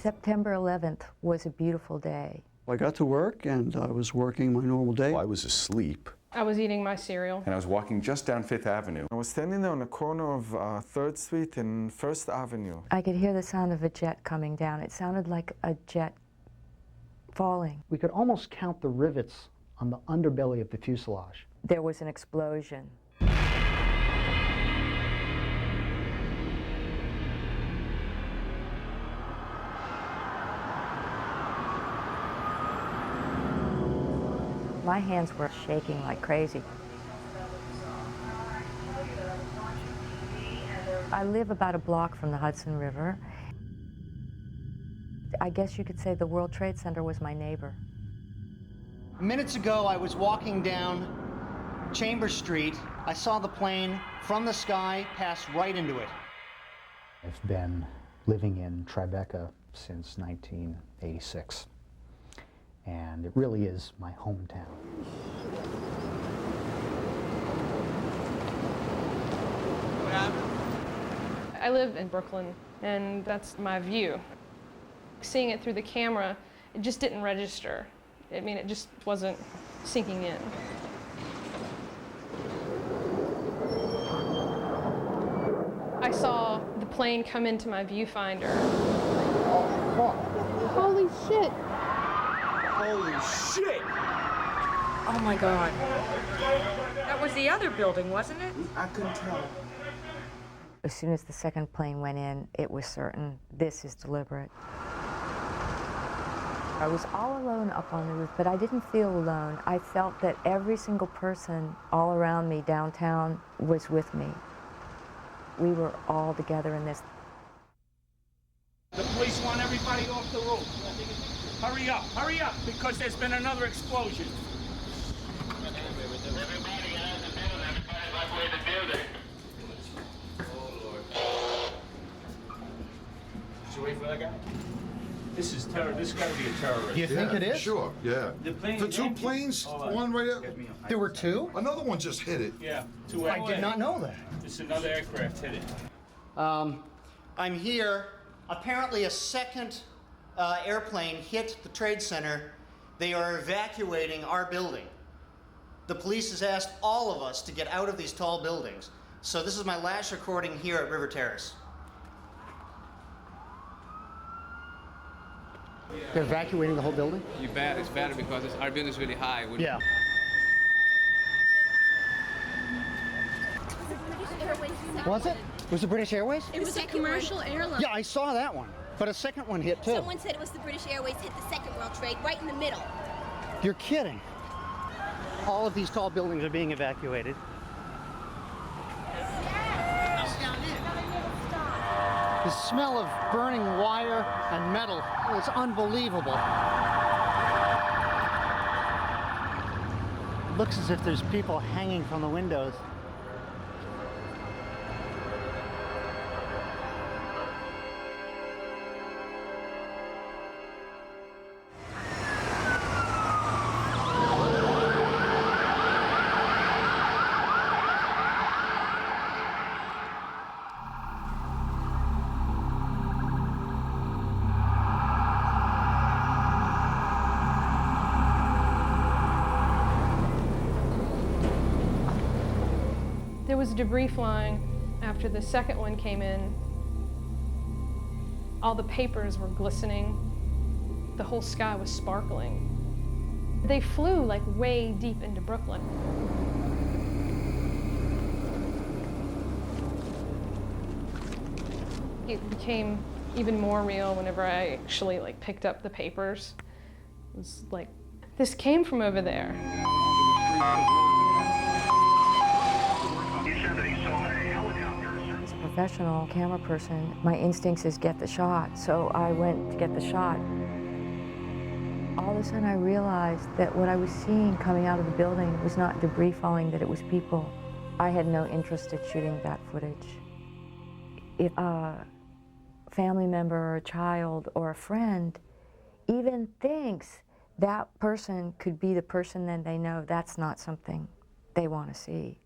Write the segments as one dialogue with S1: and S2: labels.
S1: September 11th was a beautiful day.
S2: I got to work and I was working my normal day.
S3: I was asleep.
S4: I was eating my cereal.
S3: And I was walking just down Fifth Avenue.
S5: I was standing on the corner of 3rd Street and 1st Avenue.
S1: I could hear the sound of a jet coming down. It sounded like a jet falling.
S6: We could almost count the rivets on the underbelly of the fuselage.
S1: There was an explosion. My hands were shaking like crazy. I live about a block from the Hudson River. I guess you could say the World Trade Center was my neighbor.
S6: Minutes ago, I was walking down Chambers Street. I saw the plane from the sky pass right into it. I've been living in Tribeca since 1986. And it really is my hometown.
S4: What happened? I live in Brooklyn, and that's my view. Seeing it through the camera, it just didn't register. I mean, it just wasn't sinking in. I saw the plane come into my viewfinder.
S7: Holy shit!
S8: Holy shit!
S9: Oh my God. That was the other building, wasn't it?
S8: I couldn't tell.
S1: As soon as the second plane went in, it was certain this is deliberate. I was all alone up on the roof, but I didn't feel alone. I felt that every single person all around me downtown was with me. We were all together in this.
S8: The police want everybody off the roof. Hurry up, because there's been another explosion. Everybody get out of the building, everybody evacuate the building. Oh, Lord. Should we wait for that guy? This is terror. This has got to be a terrorist.
S6: You think it is?
S10: Sure, yeah.
S8: The plane
S10: The two
S8: empty.
S10: planes, one right there.
S6: There were two?
S10: Another one just hit it.
S8: Yeah, two
S6: I did not know that.
S8: This another aircraft hit it.
S6: I'm here. Apparently a second airplane hit the Trade Center. They are evacuating our building. The police has asked all of us to get out of these tall buildings. So this is my last recording here at River Terrace. They're evacuating the whole building?
S11: It's better because our building is really high.
S6: Yeah. Was it? Was it British Airways?
S7: It was a commercial airline.
S6: Yeah, I saw that one. But a second one hit too.
S7: Someone said it was the British Airways hit the second World Trade right in the middle.
S6: You're kidding. All of these tall buildings are being evacuated. The smell of burning wire and metal is unbelievable. It looks as if there's people hanging from the windows.
S4: There was debris flying after the second one came in. All the papers were glistening. The whole sky was sparkling. They flew like way deep into Brooklyn. It became even more real whenever I actually picked up the papers. It was like, this came from over there.
S1: As a professional camera person, my instincts is get the shot, so I went to get the shot. All of a sudden I realized that what I was seeing coming out of the building was not debris falling, that it was people. I had no interest in shooting that footage. If a family member or a child or a friend even thinks that person could be the person, then they know that's not something they want to see.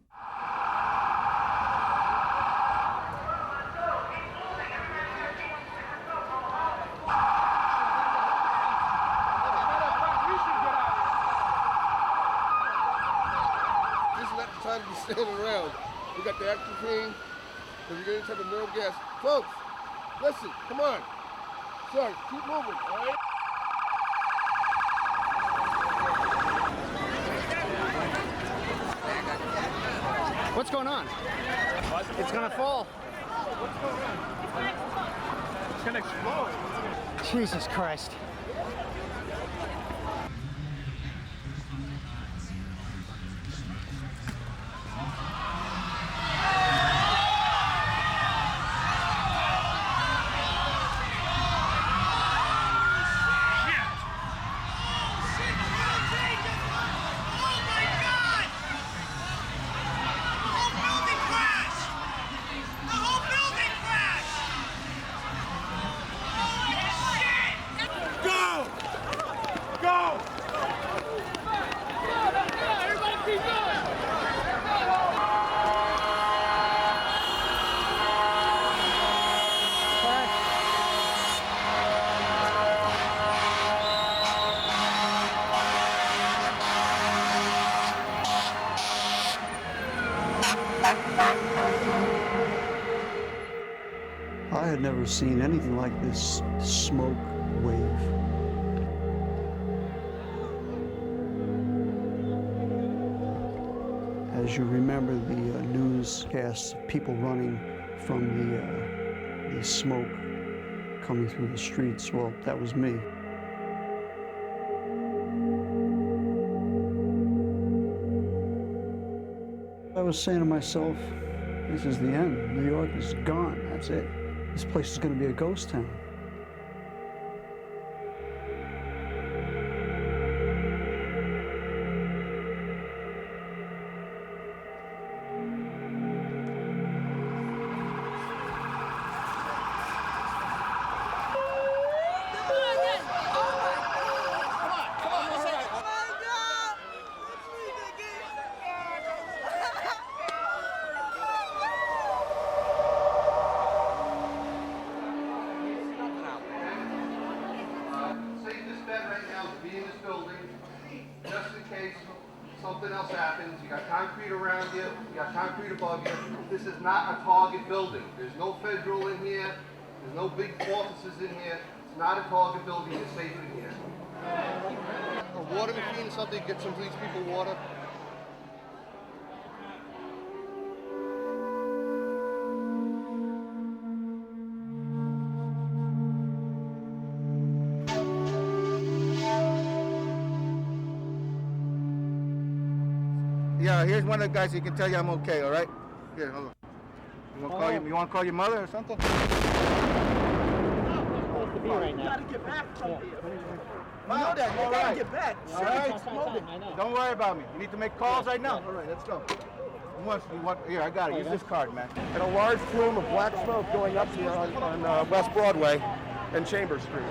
S10: standing around. We got the action team. If you get any type of nerve gas, folks, listen, come on. Sorry, keep moving, all right?
S6: What's going on? It's gonna fall.
S8: What's going on? It's gonna explode.
S6: Jesus Christ.
S2: I had never seen anything like this smoke wave. As you remember the newscasts of people running from the smoke coming through the streets, well, that was me. I was saying to myself, this is the end. New York is gone. That's it. This place is going to be a ghost town.
S10: Something else happens, you got concrete around you, you got concrete above you. This is not a target building. There's no federal in here, there's no big offices in here. It's not a target building, you're safe in here. A water machine or something, get some of these people water.
S12: Yeah, here's one of the guys who can tell you I'm okay, all right? Here, hold on. You want to call your mother or something?
S6: Supposed to be right now.
S8: You gotta get back from here.
S12: I know that.
S8: You gotta get back.
S12: All right?
S6: I know.
S12: Don't worry about me. You need to make calls right now? All right, let's go. Here, I got it. Use this card, man.
S10: And a large plume of black smoke going up here on West Broadway and Chambers Street.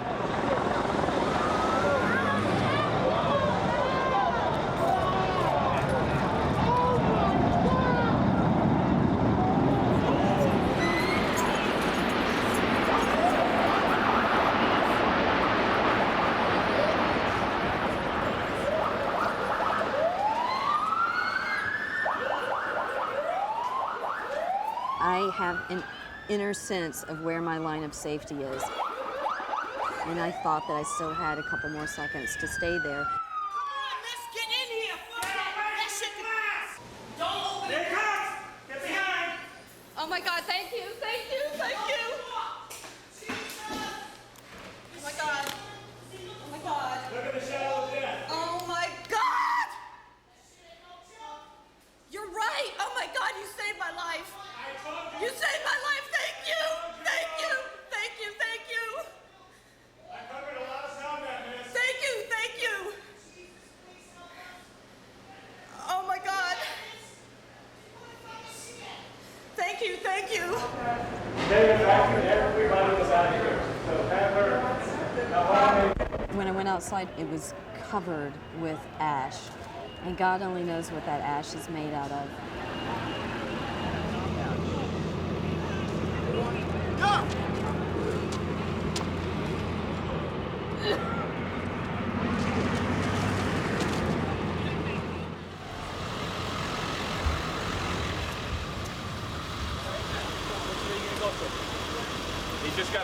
S13: I have an inner sense of where my line of safety is. And I thought that I still had a couple more seconds to stay there.
S8: Come on, let's get in here. That shit can... Don't open it. Get behind.
S7: Oh my God, thank you, thank you, thank you. Oh my God. Oh my God.
S8: Look at the shadow of death.
S7: Oh my God! You're right. Oh my God, you saved my life. You saved my life. Thank you. Thank you. Thank you. Thank you.
S8: I covered a lot of sound that miss.
S7: Thank you. Thank you. Oh my God. Thank you. Thank you.
S8: Everybody was out of here. So have her.
S13: When I went outside, it was covered with ash. And God only knows what that ash is made out of.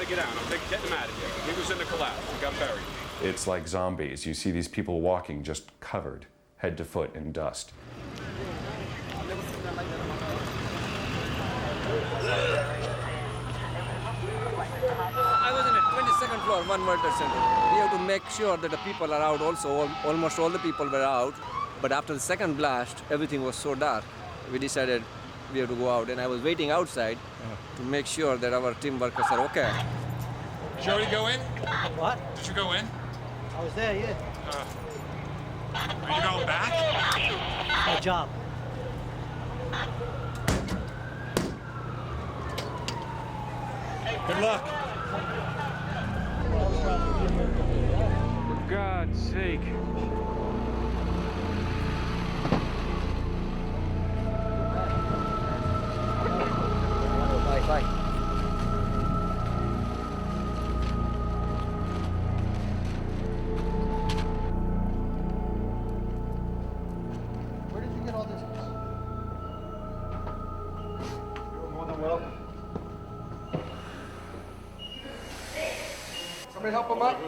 S14: to get out. I'm getting him out of here. He was in the collapse. He got buried.
S3: It's like zombies. You see these people walking just covered, head to foot in dust.
S15: I was in the 22nd floor, one World Trade Center. We have to make sure that the people are out also. Almost all the people were out. But after the second blast, everything was so dark. We decided we have to go out. And I was waiting outside to make sure that our team workers are okay.
S16: Did you already go in?
S6: What?
S16: Did you go in?
S6: I was there, yeah.
S16: Are you going back?
S6: My job.
S16: Good luck.
S14: For God's sake.
S6: Bye. Where did you get all this? You're more than welcome.
S10: Somebody help him up.
S17: All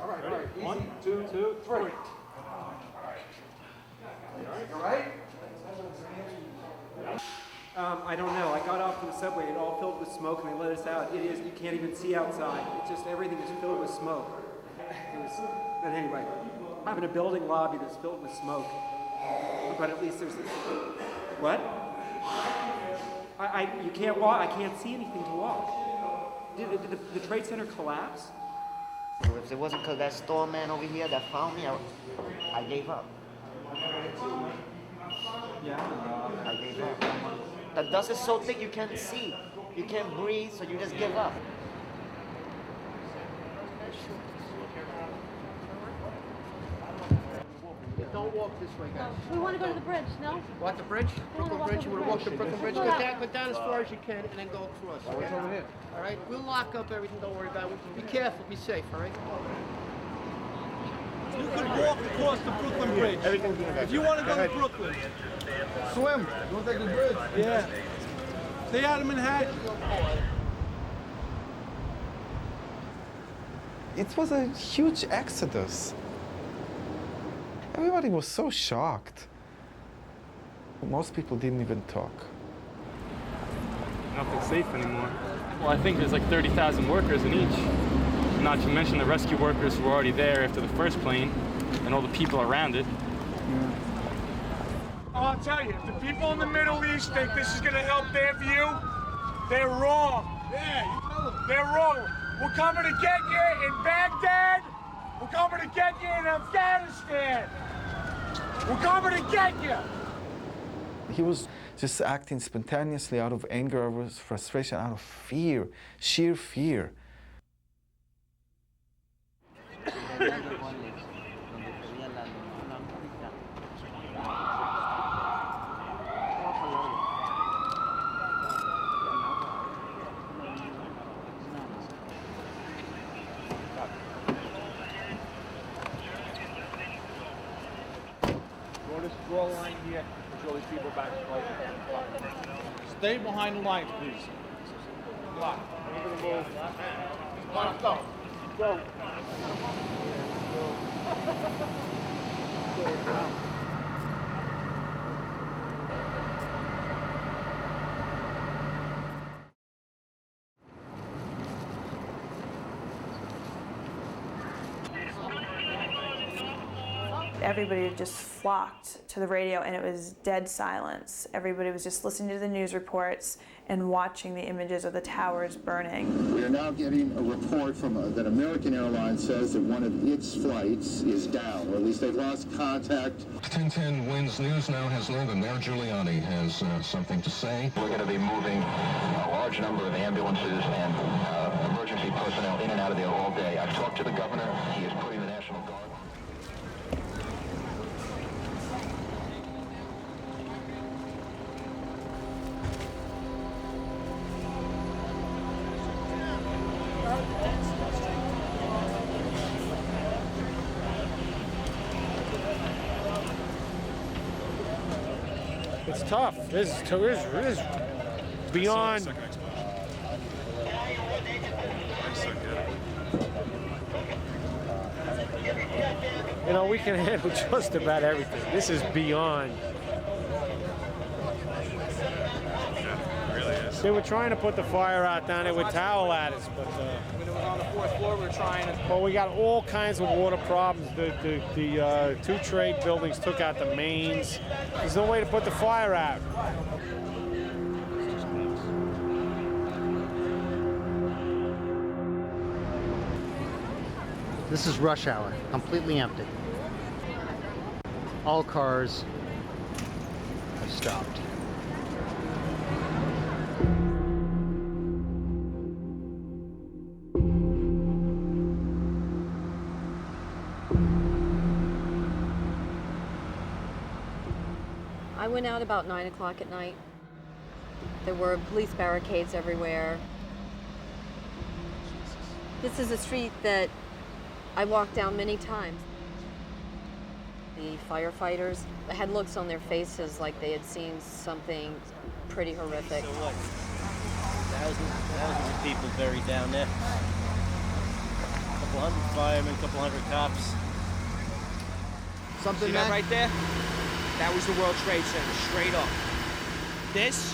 S17: right. Easy. 1, 2, 3.
S10: You all right?
S17: I don't know. I got off from the subway. It all filled with smoke, and they let us out. It is. You can't even see outside. It's just everything is filled with smoke. But anyway, I'm in a building lobby that's filled with smoke. But at least there's. What? You can't walk. I can't see anything to walk. Did the Trade Center collapse?
S18: If it wasn't because that store man over here that found me, I gave up.
S17: Yeah.
S18: I gave up. The dust is so thick you can't see. You can't breathe, so you just give up.
S10: Don't walk this way, guys.
S7: We want to go to the bridge, no?
S10: What, the bridge? Brooklyn Bridge? You want to walk the Brooklyn Bridge? Go down as far as you can and then go across.
S17: What's over here?
S10: All right? We'll lock up everything. Don't worry about it. Be careful. Be safe, all right?
S17: You could walk across the Brooklyn Bridge. If you want to go to Brooklyn.
S12: Swim. You want to take the bridge?
S17: Yeah. Stay out of Manhattan.
S5: It was a huge exodus. Everybody was so shocked. Most people didn't even talk.
S14: Nothing's safe anymore. Well, I think there's like 30,000 workers in each. Not to mention the rescue workers who were already there after the first plane and all the people around it.
S8: Oh, I'll tell you, if the people in the Middle East think this is going to help their view, they're wrong. Yeah, you tell them. They're wrong. We're coming to get you in Baghdad. We're coming to get you in Afghanistan. We're coming to get you.
S5: He was just acting spontaneously out of anger, out of frustration, out of fear, sheer fear.
S8: Draw a line here, push all these people back. Stay behind the lines, please. Block. We're gonna move. Let's go. Go.
S19: Everybody just flocked to the radio and it was dead silence. Everybody was just listening to the news reports and watching the images of the towers burning.
S20: We are now getting a report from that American Airlines says that one of its flights is down, or at least they've lost contact.
S21: 1010 Wins News now has learned that Mayor Giuliani has something to say.
S22: We're going to be moving a large number of ambulances and emergency personnel in and out of there all day. I've talked to the governor. He is putting the National Guard.
S17: It's tough. It is
S8: beyond. You know, we can handle just about everything. This is beyond.
S3: Yeah, it really is.
S8: They were trying to put the fire out down there with towel ladders, but
S9: When it was on the 4th floor, we were trying to.
S8: well, we got all kinds of water problems. The two trade buildings took out the mains. There's no way to put the fire out.
S6: This is rush hour, completely empty. All cars have stopped.
S13: I went out about 9 o'clock at night. There were police barricades everywhere. This is a street that I walked down many times. The firefighters had looks on their faces like they had seen something pretty horrific.
S11: So what? Thousands of people buried down there. A couple hundred firemen, a couple hundred cops.
S9: Something that right there? That was the World Trade Center, straight up. This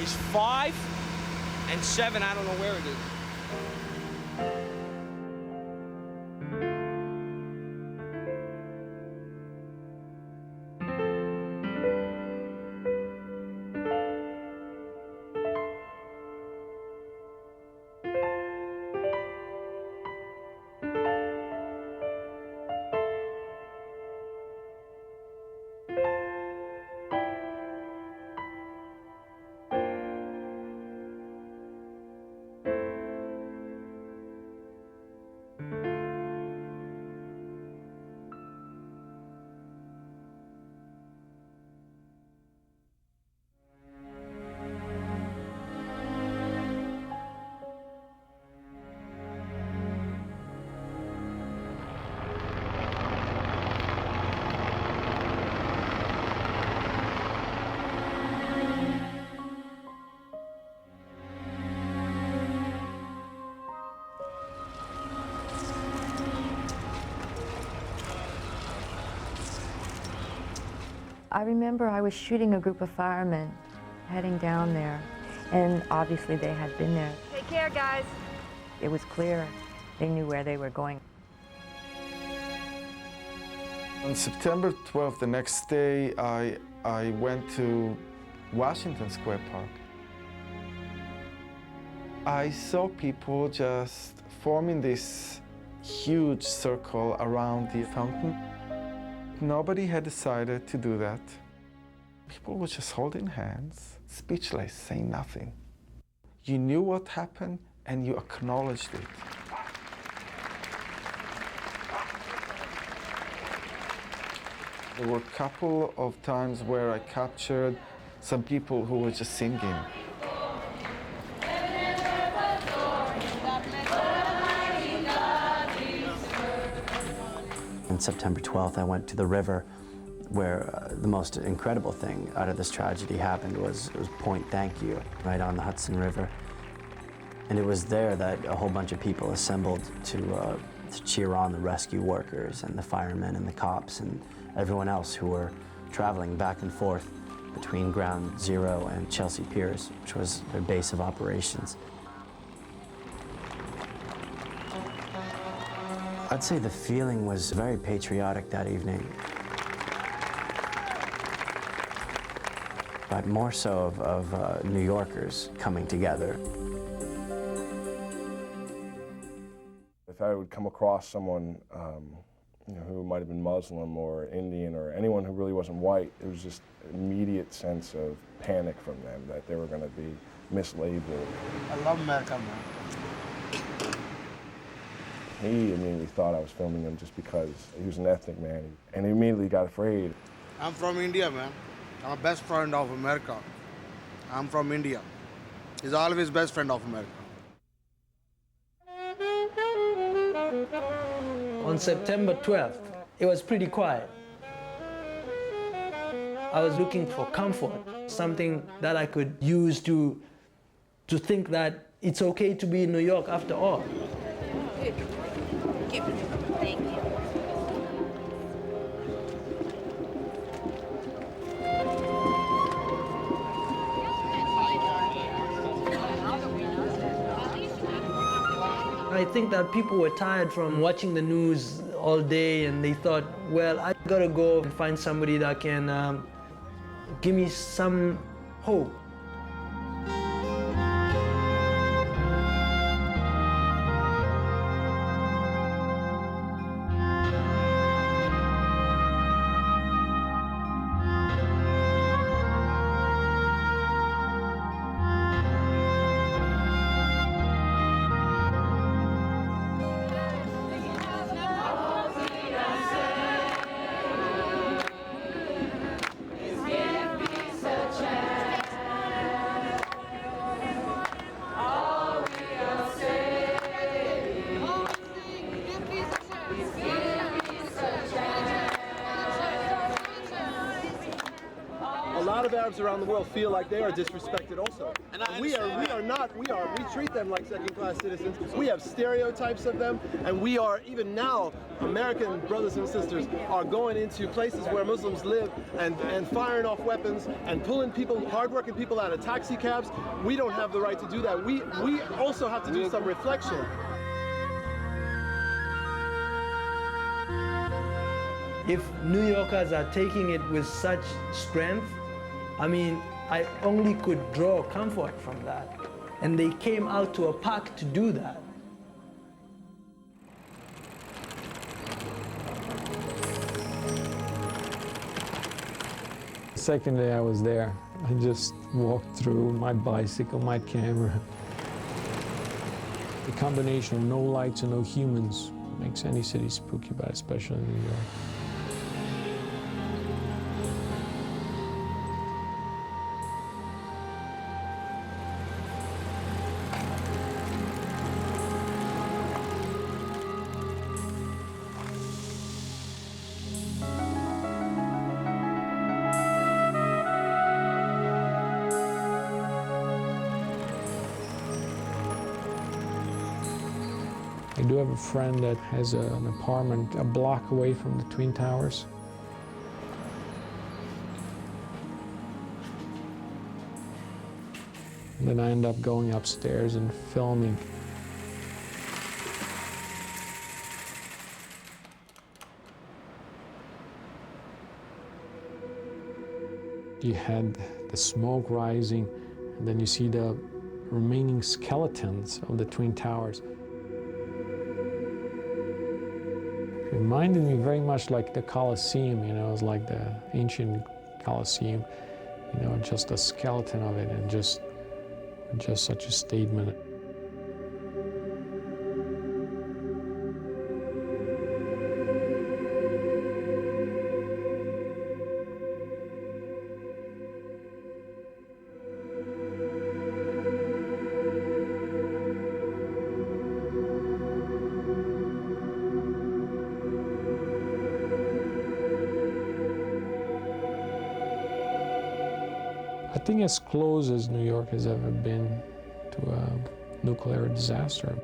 S9: is 5 and 7, I don't know where it is.
S1: I remember I was shooting a group of firemen heading down there, and obviously they had been there.
S13: Take care, guys.
S1: It was clear they knew where they were going.
S5: On September 12th, the next day, I went to Washington Square Park. I saw people just forming this huge circle around the fountain. Nobody had decided to do that. People were just holding hands, speechless, saying nothing. You knew what happened and you acknowledged it. There were a couple of times where I captured some people who were just singing.
S23: On September 12th, I went to the river where the most incredible thing out of this tragedy happened was Point Thank You, right on the Hudson River. And it was there that a whole bunch of people assembled to cheer on the rescue workers and the firemen and the cops and everyone else who were traveling back and forth between Ground Zero and Chelsea Piers, which was their base of operations. I'd say the feeling was very patriotic that evening, but more so of New Yorkers coming together.
S24: If I would come across someone who might have been Muslim or Indian or anyone who really wasn't white, it was just an immediate sense of panic from them that they were going to be mislabeled.
S12: I love America, man.
S24: He immediately thought I was filming him just because he was an ethnic man, and he immediately got afraid.
S12: I'm from India, man. I'm a best friend of America. I'm from India. He's always best friend of America.
S25: On September 12th, it was pretty quiet. I was looking for comfort, something that I could use to to think that it's okay to be in New York after all.
S13: Thank you.
S25: I think that people were tired from watching the news all day, and they thought, well, I gotta go and find somebody that can give me some hope.
S2: A lot of Arabs around the world feel like they are disrespected also. And we treat them like second-class citizens. We have stereotypes of them, and we are, even now, American brothers and sisters are going into places where Muslims live and firing off weapons and pulling people, hardworking people out of taxi cabs. We don't have the right to do that. We also have to do some reflection.
S25: If New Yorkers are taking it with such strength, I mean, I only could draw comfort from that. And they came out to a park to do that.
S4: The second day I was there, I just walked through my bicycle, my camera. The combination of no lights and no humans makes any city spooky, but especially New York. I do have a friend that has an apartment a block away from the Twin Towers. And then I end up going upstairs and filming. You had the smoke rising, and then you see the remaining skeletons of the Twin Towers. It reminded me very much like the Colosseum, you know, it was like the ancient Colosseum, you know, just a skeleton of it, and just such a statement. I think as close as New York has ever been to a nuclear disaster.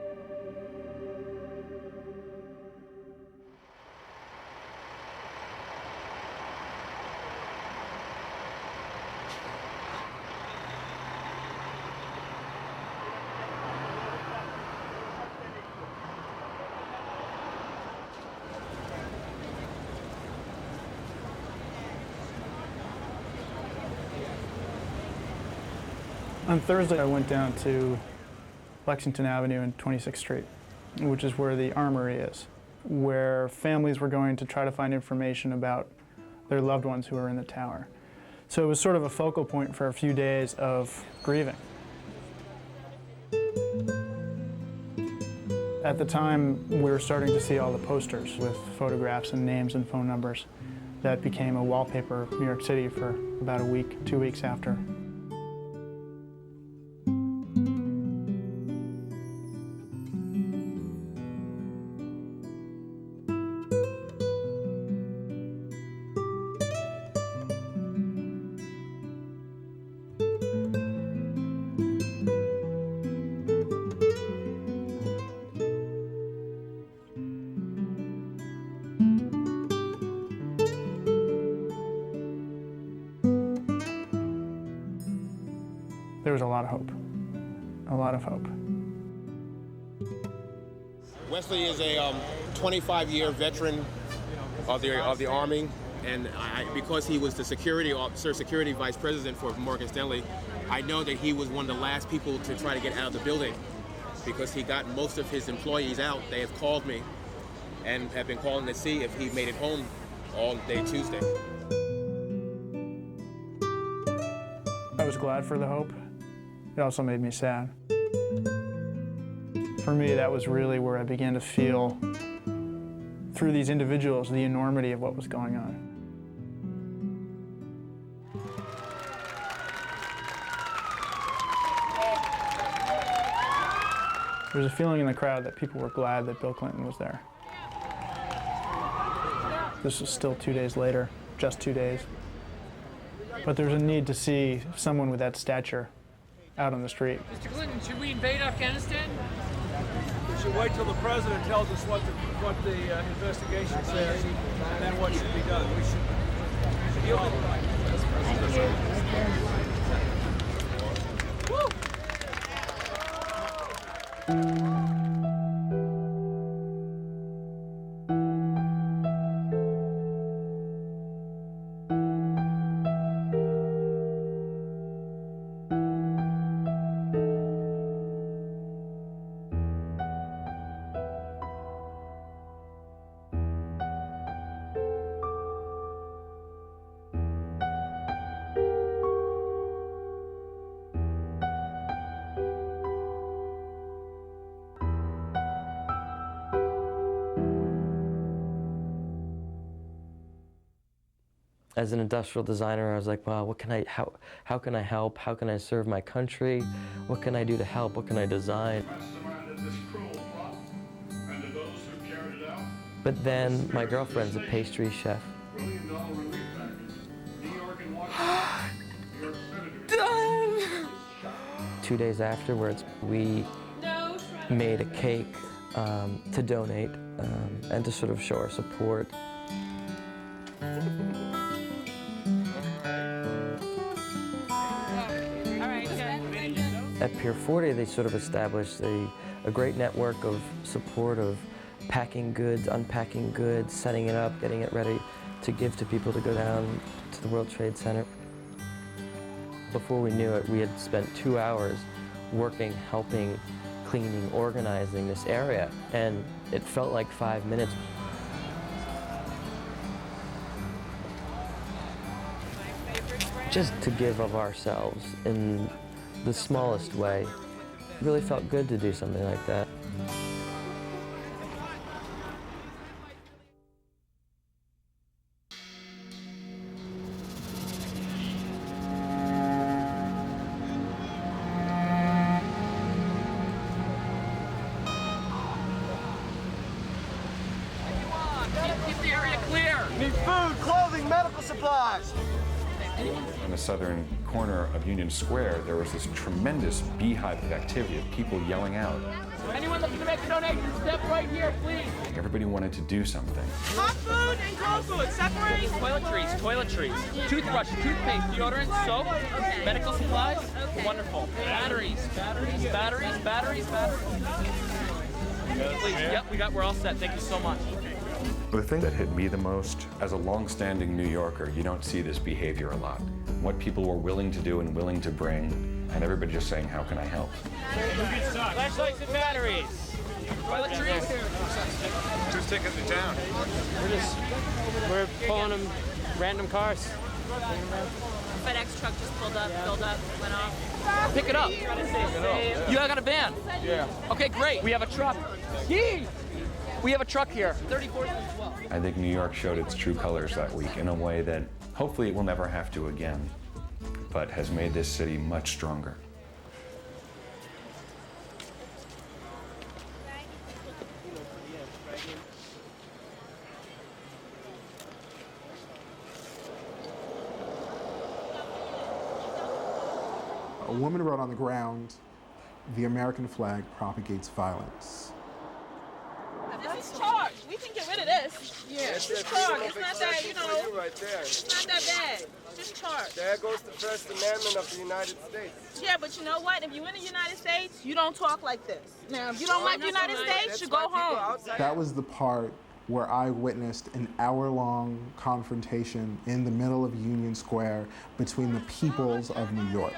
S15: On Thursday, I went down to Lexington Avenue and 26th Street, which is where the Armory is, where families were going to try to find information about their loved ones who were in the tower. So it was sort of a focal point for a few days of grieving. At the time, we were starting to see all the posters with photographs and names and phone numbers that became a wallpaper of New York City for about a week, 2 weeks after. there was a lot of hope. A lot of hope.
S7: Wesley is a 25-year veteran of the Army, and because he was the security officer, security vice president for Morgan Stanley, I know that he was one of the last people to try to get out of the building because he got most of his employees out. They have called me and have been calling to see if he made it home all day Tuesday.
S15: I was glad for the hope. It also made me sad. For me, that was really where I began to feel, through these individuals, the enormity of what was going on. There was a feeling in the crowd that people were glad that Bill Clinton was there. This was still 2 days later, just 2 days. But there's a need to see someone with that stature out on the street.
S10: Mr. Clinton, should we invade Afghanistan?
S14: We should wait till the president tells us what the investigation says, and then what should be done. We should yield it.
S16: As an industrial designer, I was like, wow, how can I help? How can I serve my country? What can I do to help? What can I design? But then my girlfriend's a pastry chef. Done! 2 days afterwards, we made a cake to donate and to sort of show our support. At Pier 40, they sort of established a great network of support of packing goods, unpacking goods, setting it up, getting it ready to give to people to go down to the World Trade Center. Before we knew it, we had spent 2 hours working, helping, cleaning, organizing this area, and it felt like 5 minutes. Just to give of ourselves in the smallest way. It really felt good to do something like that.
S10: Keep the area clear.
S2: Need food, clothing, medical supplies.
S3: In the southern corner of Union Square, there was this tremendous beehive of activity of people yelling out.
S10: Anyone looking to make a donation, step right here, please.
S3: Everybody wanted to do something.
S10: Hot food and cold food, separate. Toiletries, toothbrush, toothpaste, deodorant, soap, medical supplies. Wonderful. Batteries. Please, yep, we're all set. Thank you so much.
S3: The thing that hit me the most, as a long-standing New Yorker, you don't see this behavior a lot. What people were willing to do and willing to bring, and everybody just saying, how can I help?
S10: Flashlights and batteries. Toiletries.
S7: Who's taking the town?
S9: We're pulling them random cars.
S18: FedEx truck just pulled up, filled up, went off.
S10: Pick it up. You got a van?
S7: Yeah.
S10: Okay, great. We have a truck. Yee! We have a truck here. 34th as well.
S3: I think New York showed its true colors that week in a way that hopefully it will never have to again, but has made this city much stronger.
S26: A woman wrote on the ground, "The American flag propagates violence."
S18: This is charged. We can get rid of this.
S10: Yeah, just talk. It's not that, you know,
S8: right there.
S10: it's not that bad. Just talk.
S8: There goes the First Amendment of the United States.
S10: Yeah, but you know what? If you're in the United States, you don't talk like this. Now, if you don't like the United States, you go home.
S26: That was the part where I witnessed an hour-long confrontation in the middle of Union Square between the peoples of New York.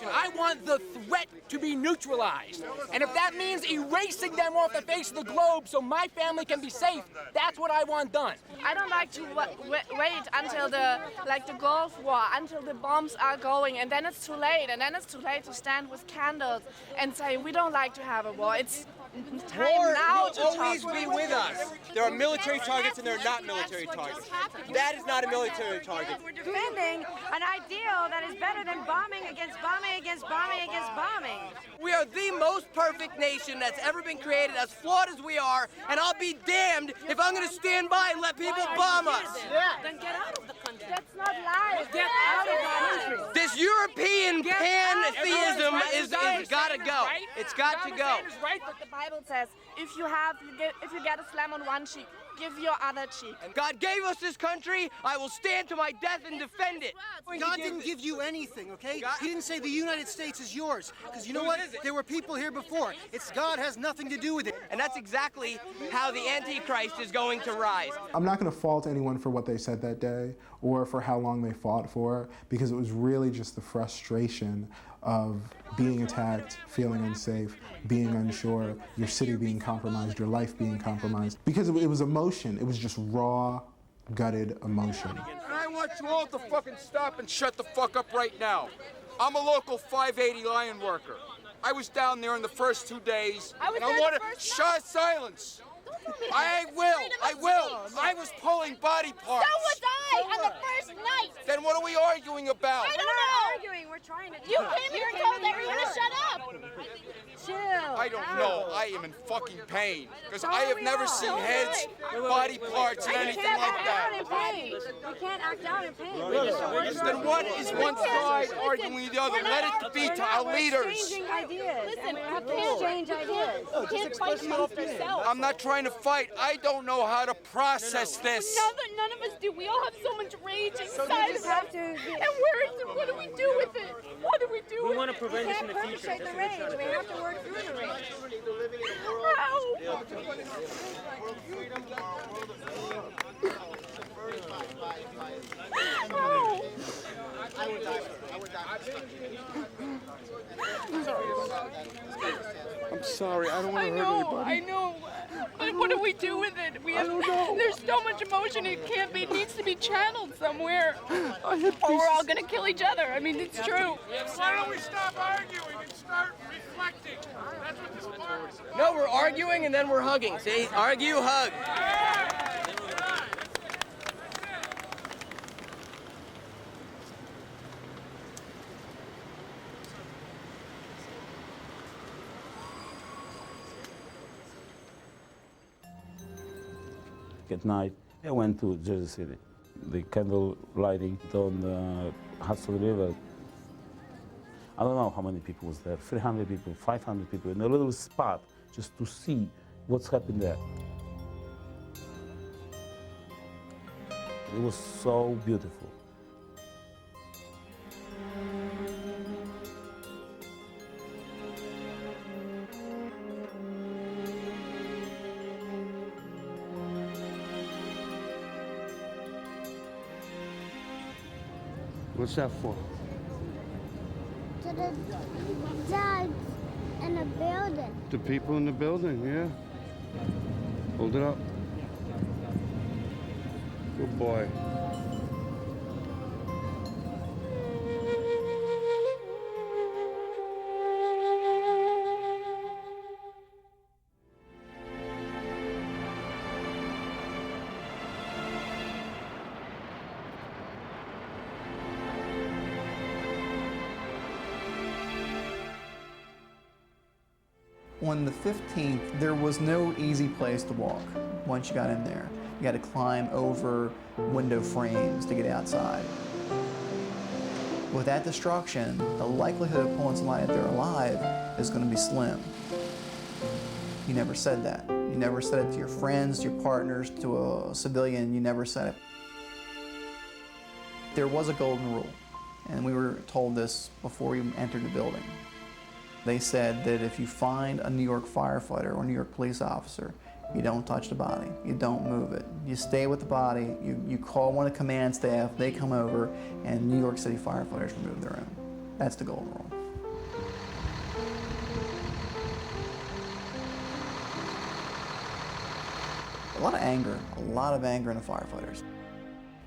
S17: I want the threat to be neutralized. And if that means erasing them off the face of the globe so my family can be safe, that's what I want done.
S19: I don't like to wait until the Gulf War, until the bombs are going, and then it's too late. And then it's too late to stand with candles and say, we don't like to have a war. It's time
S9: War
S19: now
S9: will
S19: to
S9: always
S19: talk.
S9: be with us. There are military targets and there are not military targets. That is not a military target.
S20: We're defending an ideal that is better than bombing against bombing against bombing against bombing.
S17: We are the most perfect nation that's ever been created, as flawed as we are, and I'll be damned if I'm going to stand by and let people bomb us.
S19: Then get out of the country. That's not life.
S17: Get out of the country. This European pantheism is got to go. It's got to go.
S19: Right, but the Bible says if you get a slam on one cheek, give your other cheek.
S17: And God gave us this country. I will stand to my death and defend it.
S6: God didn't give you anything, okay? He didn't say the United States is yours. Because you know what? There were people here before. God has nothing to do with it.
S17: And that's exactly how the Antichrist is going to rise.
S26: I'm not going to fault anyone for what they said that day or for how long they fought for, because it was really just the frustration of being attacked, feeling unsafe, being unsure, your city being compromised, your life being compromised. Because it was emotion. It was just raw, gutted emotion.
S21: And I want you all to fucking stop and shut the fuck up right now. I'm a local 580 line worker. I was down there in the first 2 days, and I want to shut silence. I will. I was pulling body parts.
S20: So was I on the first night.
S21: Then what are we arguing about?
S20: I don't know. Arguing. We're trying to. You came here and told everyone to shut up. Chill.
S21: I don't know. I am in fucking pain because I have never seen heads, body parts, and anything like that.
S20: We can't act out in pain.
S21: Then what is one side arguing with the other? Let it be to our leaders.
S20: Exchanging ideas. Listen, we have to exchange ideas.
S21: We can't fight amongst ourselves. I'm not trying to fight. I don't know how to process this.
S19: None of us do. We all have so much rage inside of us.
S20: Have to.
S19: And what do we do with it? What do we do with it?
S11: We want to prevent this in the future.
S20: Perpetrate the rage. We have to work through the rage.
S21: I'm sorry. I don't want to hurt anybody.
S19: I know. But what do we do with it? I don't know. There's so much emotion. It needs to be channeled somewhere. Or we're all going to kill each other. I mean, it's true.
S21: Why don't we stop arguing and start reflecting? That's what this part is about.
S17: No, we're arguing and then we're hugging. See? Argue, hug.
S22: At night, I went to Jersey City. The candle lighting on the Hudson River. I don't know how many people was there, 300 people, 500 people, in a little spot just to see what's happened there. It was so beautiful.
S27: What's that for?
S28: To the dogs in the building.
S27: The people in the building, yeah. Hold it up. Good boy.
S29: On the 15th, there was no easy place to walk once you got in there. You had to climb over window frames to get outside. With that destruction, the likelihood of pulling somebody out there alive is going to be slim. You never said that. You never said it to your friends, your partners, to a civilian. You never said it. There was a golden rule, and we were told this before we entered the building. They said that if you find a New York firefighter or New York police officer, you don't touch the body, you don't move it. You stay with the body, you call one of the command staff, they come over, and New York City firefighters remove their own. That's the golden rule. A lot of anger in the firefighters.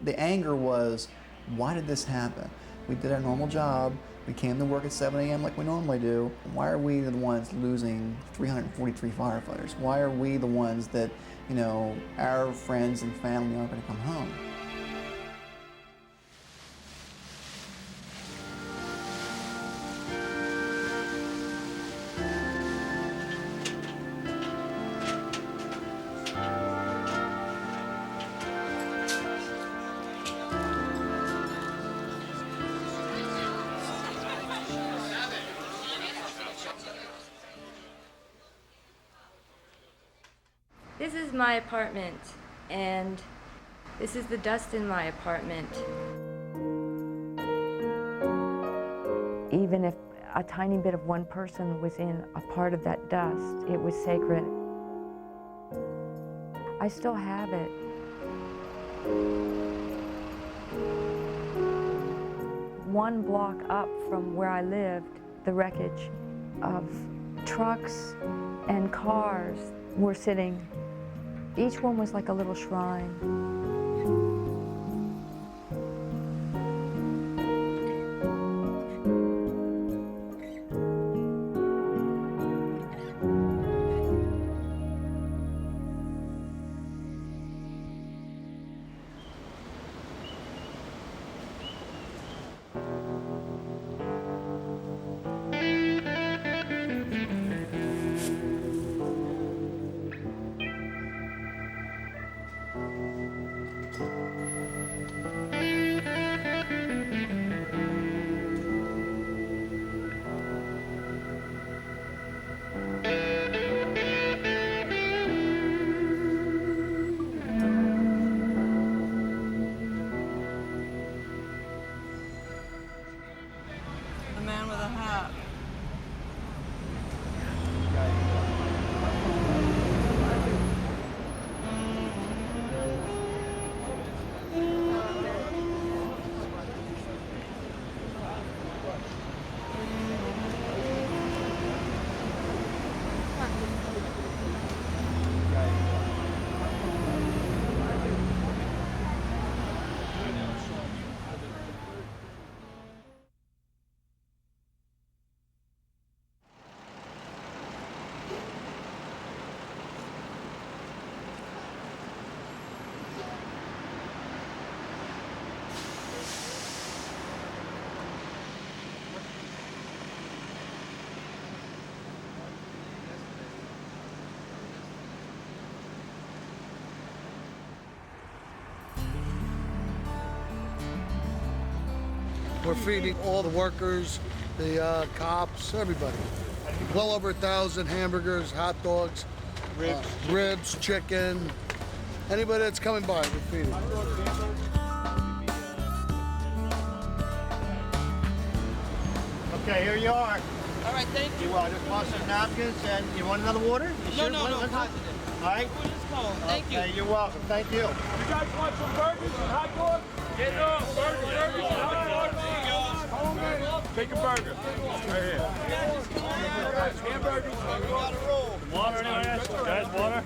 S29: The anger was, why did this happen? We did our normal job, we came to work at 7 a.m. like we normally do. Why are we the ones losing 343 firefighters? Why are we the ones that, you know, our friends and family aren't going to come home?
S1: This is my apartment, and this is the dust in my apartment.
S4: Even if a tiny bit of one person was in a part of that dust, it was sacred. I still have it. One block up from where I lived, the wreckage of trucks and cars were sitting. Each one was like a little shrine.
S5: The man with a hat.
S12: We're feeding all the workers, the cops, everybody. Well over 1,000 hamburgers, hot dogs, ribs, chicken. Anybody that's coming by, we're feeding.
S6: Okay, here you are.
S10: All right, thank you.
S6: You just want some napkins and you want another water? You sure?
S10: No, positive.
S6: All right.
S10: Thank you.
S6: Okay, you're welcome. Thank you.
S14: You guys want some burgers and hot dogs? Get up, burgers and hot dogs. Take a burger. Right here. Hamburgers.
S11: Water, anyone else? Guys, water?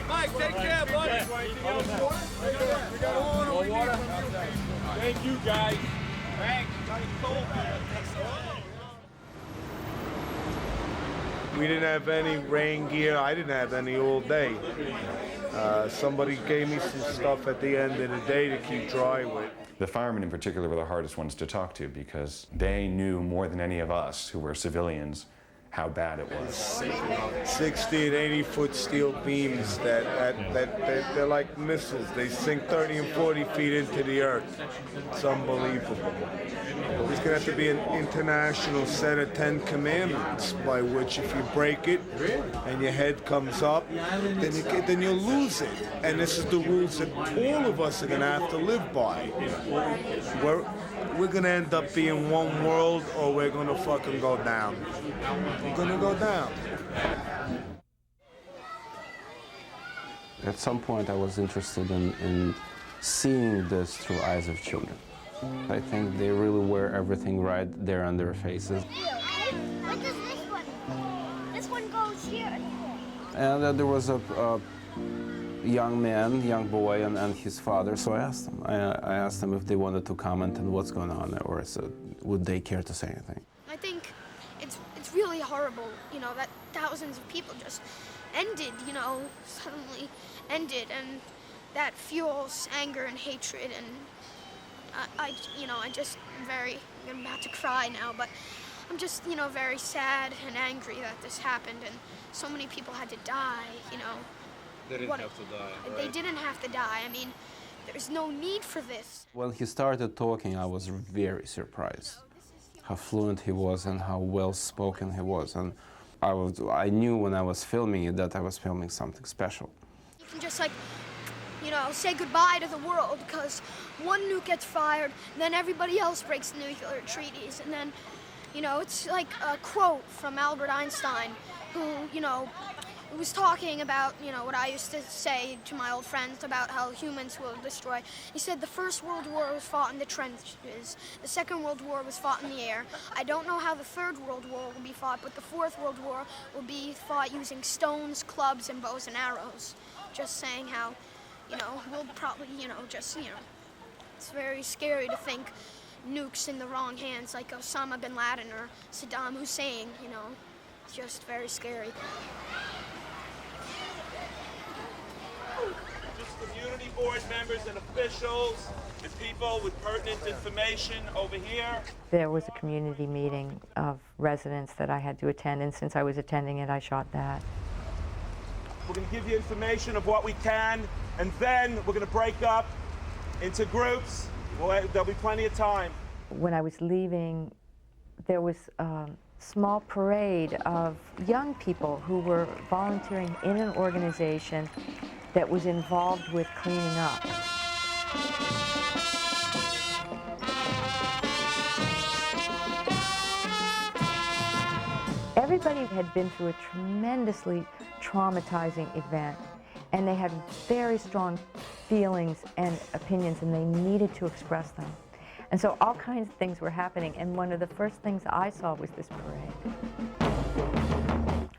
S14: Mike, take care, buddy. More water? Thank you, guys. Thanks.
S13: We didn't have any rain gear. I didn't have any all day. Somebody gave me some stuff at the end of the day to keep dry with.
S3: The firemen in particular were the hardest ones to talk to because they knew more than any of us who were civilians how bad it was.
S13: 60 and 80-foot steel beams they're like missiles. They sink 30 and 40 feet into the earth. It's unbelievable. There's going to have to be an international set of 10 commandments by which if you break it and your head comes up, then you'll lose it. And this is the rules that all of us are going to have to live by. We're going to end up being one world, or we're going to fucking go down. We're going to go down.
S22: At some point, I was interested in seeing this through eyes of children. I think they really wear everything right there on their faces.
S28: What does this one? This one goes here.
S22: And there was a young boy, and his father. So I asked them if they wanted to comment on what's going on, or would they care to say anything.
S2: I think it's really horrible, that thousands of people just ended, suddenly ended, and that fuels anger and hatred, and I'm about to cry now, but I'm just, very sad and angry that this happened, and so many people had to die,
S22: They didn't have to die, right?
S2: They didn't have to die. I mean, there's no need for this.
S22: When he started talking, I was very surprised how fluent he was and how well-spoken he was. And I knew when I was filming it that I was filming something special.
S2: You can just say goodbye to the world, because one nuke gets fired, then everybody else breaks the nuclear treaties, and then, it's like a quote from Albert Einstein, who, was talking about, what I used to say to my old friends about how humans will destroy. He said the First World War was fought in the trenches, the Second World War was fought in the air. I don't know how the Third World War will be fought, but the Fourth World War will be fought using stones, clubs, and bows and arrows. Just saying how, we'll probably, it's very scary to think nukes in the wrong hands like Osama bin Laden or Saddam Hussein, It's just very scary.
S7: Just community board members and officials and people with pertinent information over here.
S4: There was a community meeting of residents that I had to attend, and since I was attending it, I shot that.
S7: We're going to give you information of what we can, and then we're going to break up into groups. There'll be plenty of time.
S4: When I was leaving, there was a small parade of young people who were volunteering in an organization that was involved with cleaning up. Everybody had been through a tremendously traumatizing event, and they had very strong feelings and opinions, and they needed to express them. And so all kinds of things were happening, and one of the first things I saw was this parade.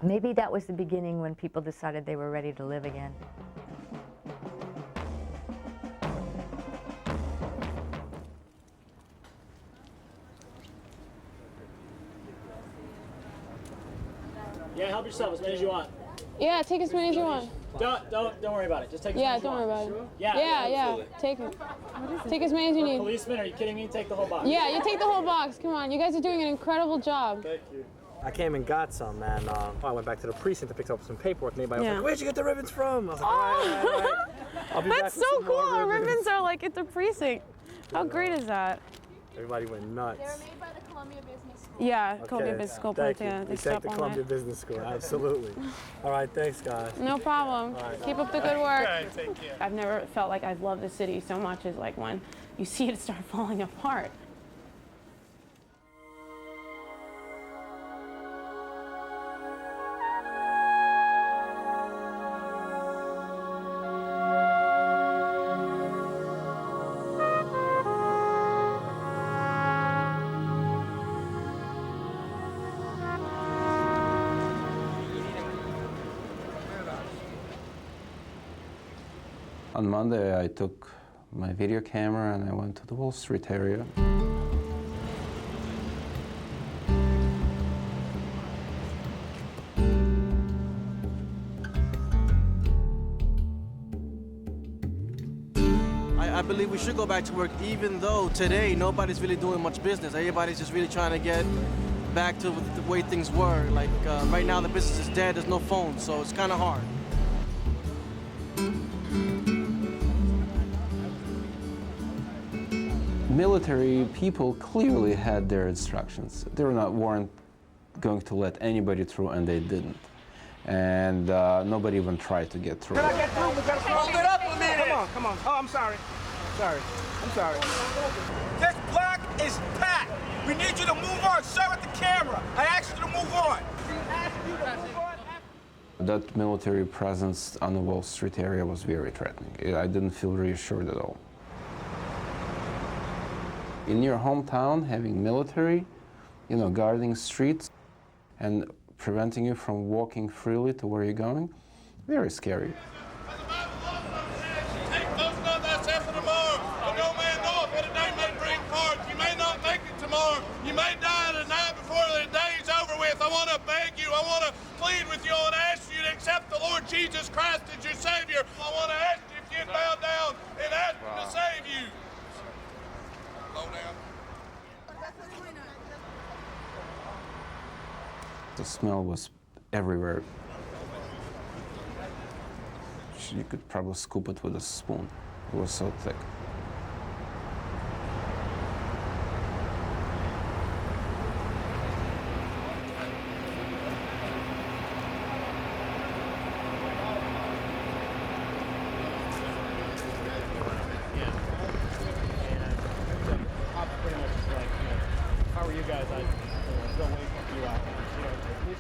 S4: Maybe that was the beginning when people decided they were ready to live again.
S8: Yeah, help yourself as many as you want.
S15: Yeah, take as many as you want.
S8: Don't worry about it. Just take as many as you want.
S15: Yeah, don't worry about it.
S8: Yeah,
S15: Take as many as you need.
S8: Policeman, are you kidding me? Take the whole box.
S15: Yeah, you take the whole box. Come on, you guys are doing an incredible job.
S8: Thank you.
S16: I came and got some, and I went back to the precinct to pick up some paperwork. And everybody was
S15: Yeah.
S16: like, "Where'd you get the ribbons from?" I was like, all right. I'll be back
S15: That's
S16: with
S15: so
S16: some more
S15: cool. Our
S16: ribbons.
S15: ribbons are like at the precinct. How great is that?
S16: Everybody went nuts.
S15: They were made by the Columbia Business School. Yeah, Columbia Business School.
S16: Thank you.
S15: Yeah,
S16: We
S15: they
S16: thank
S15: stop
S16: the
S15: all
S16: Columbia
S15: night.
S16: Business School. Absolutely. All right, thanks, guys.
S15: No problem.
S16: All right.
S15: Keep up the good work.
S16: Okay, take care.
S15: I've never felt like I've loved the city so much as like when you see it start falling apart.
S22: On Monday, I took my video camera and I went to the Wall Street area.
S11: I believe we should go back to work, even though today nobody's really doing much business. Everybody's just really trying to get
S9: back to the way things were. Like right now the business is dead, there's no phone, so it's kind of hard.
S18: Military people clearly had their instructions. They weren't going to let anybody through, and they didn't. And nobody even tried to get through.
S17: Can I get through? We gotta hold it up a minute.
S9: Come on. Oh, I'm sorry. I'm sorry.
S17: This block is packed. We need you to move on. Sir, at the camera. I asked you to move on.
S18: That military presence on the Wall Street area was very threatening. I didn't feel reassured at all. In your hometown, having military, guarding streets and preventing you from walking freely to where you're going, very scary.
S19: You may die the night before the day's over with. I want to beg you, I want to plead with you, I want to ask you to accept the Lord Jesus Christ as your Savior. I want to ask you if you'd bow down and ask Him to save you. Slow down.
S18: The smell was everywhere. You could probably scoop it with a spoon. It was so thick.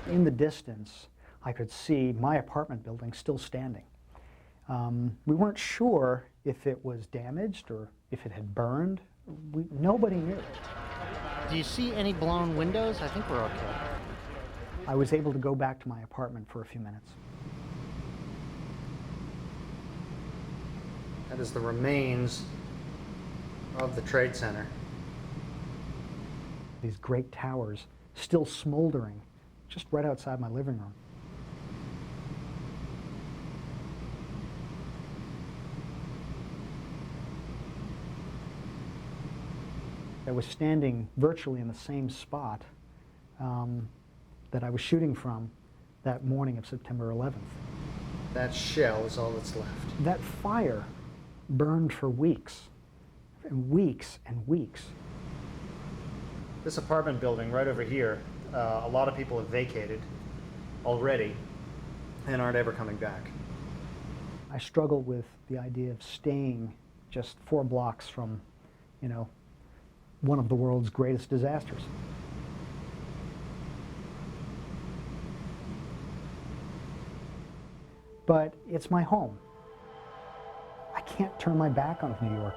S6: In the distance, I could see my apartment building still standing. We weren't sure if it was damaged or if it had burned. Nobody knew. Do you see any blown windows? I think we're okay. I was able to go back to my apartment for a few minutes. That is the remains of the Trade Center. These great towers still smoldering just right outside my living room. I was standing virtually in the same spot that I was shooting from that morning of September 11th. That shell is all that's left. That fire burned for weeks, and weeks and weeks. This apartment building right over here, a lot of people have vacated already and aren't ever coming back. I struggled with the idea of staying just 4 blocks from, one of the world's greatest disasters. But it's my home. I can't turn my back on New York.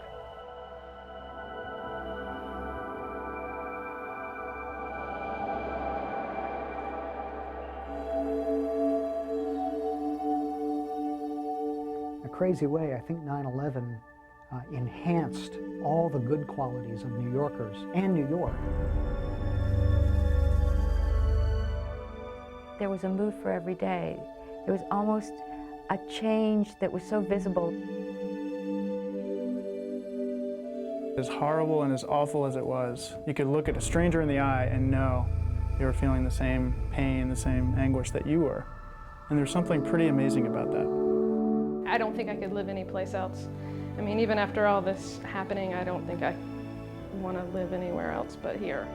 S6: In a crazy way, I think 9/11 enhanced all the good qualities of New Yorkers and New York.
S4: There was a mood for every day. There was almost a change that was so visible.
S20: As horrible and as awful as it was, you could look at a stranger in the eye and know they were feeling the same pain, the same anguish that you were. And there's something pretty amazing about that.
S21: I don't think I could live anyplace else. I mean, even after all this happening, I don't think I want to live anywhere else but here.